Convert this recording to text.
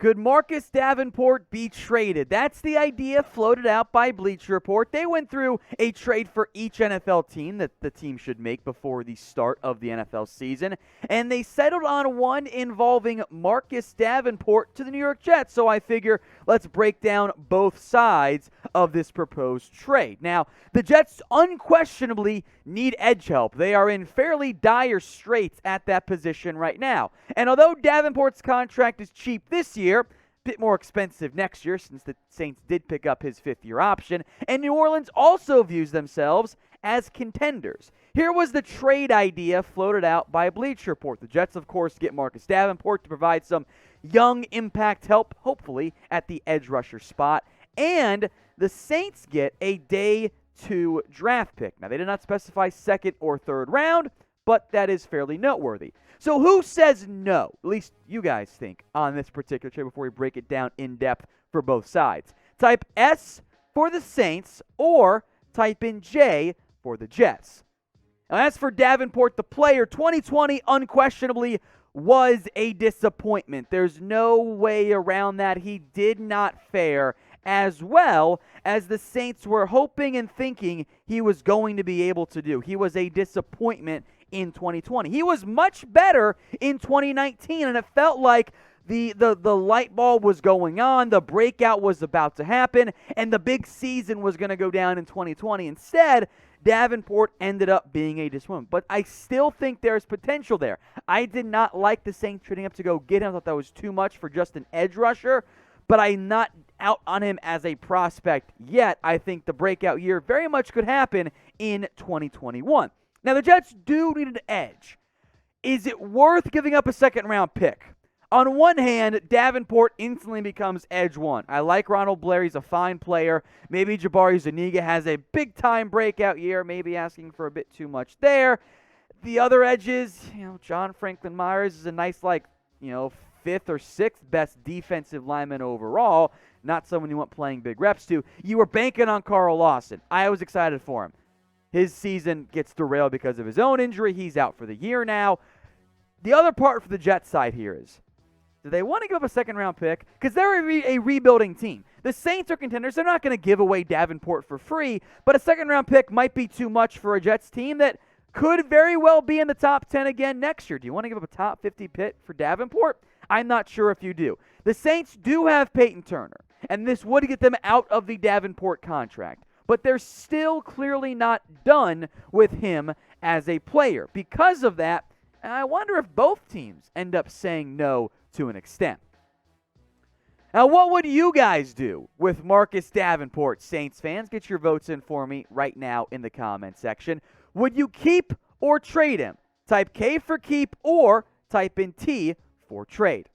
Could Marcus Davenport be traded? That's the idea floated out by Bleacher Report. They went through a trade for each NFL team that the team should make before the start of the NFL season, and they settled on one involving Marcus Davenport to the New York Jets. So I figure let's break down both sides of this proposed trade. Now, the Jets unquestionably need edge help. They are in fairly dire straits at that position right now. And although Davenport's contract is cheap this year, a bit more expensive next year since the Saints did pick up his fifth-year option, and New Orleans also views themselves as contenders. Here was the trade idea floated out by Bleacher Report. The Jets, of course, get Marcus Davenport to provide some young impact help, hopefully, at the edge rusher spot, and the Saints get a day 2 draft pick. Now, they did not specify second or third round, but that is fairly noteworthy. So who says no, at least you guys think, on this particular trade before we break it down in depth for both sides? Type S for the Saints or type in J for the Jets. Now, as for Davenport, the player, 2020 unquestionably was a disappointment. There's no way around that. He did not fare as well as the Saints were hoping and thinking he was going to be able to do. He was a disappointment in 2020. He was much better in 2019, and it felt like the light bulb was going on, the breakout was about to happen, and the big season was going to go down in 2020. Instead, Davenport ended up being a disappointment. But I still think there's potential there. I did not like the Saints trading up to go get him. I thought that was too much for just an edge rusher, but I'm not out on him as a prospect yet. I think the breakout year very much could happen in 2021. Now, the Jets do need an edge. Is it worth giving up a second-round pick? On one hand, Davenport instantly becomes edge one. I like Ronald Blair. He's a fine player. Maybe Jabari Zuniga has a big-time breakout year, maybe asking for a bit too much there. The other edges, John Franklin Myers is a nice, fifth or sixth best defensive lineman overall. Not someone you want playing big reps to. You were banking on Carl Lawson. I was excited for him. His season gets derailed because of his own injury. He's out for the year now. The other part for the Jets side here is, do they want to give up a second-round pick? Because they're a rebuilding team. The Saints are contenders. They're not going to give away Davenport for free, but a second-round pick might be too much for a Jets team that could very well be in the top 10 again next year. Do you want to give up a top 50 pick for Davenport? I'm not sure if you do. The Saints do have Peyton Turner, and this would get them out of the Davenport contract. But they're still clearly not done with him as a player. Because of that, I wonder if both teams end up saying no to an extent. Now, what would you guys do with Marcus Davenport, Saints fans? Get your votes in for me right now in the comment section. Would you keep or trade him? Type K for keep or type in T for trade.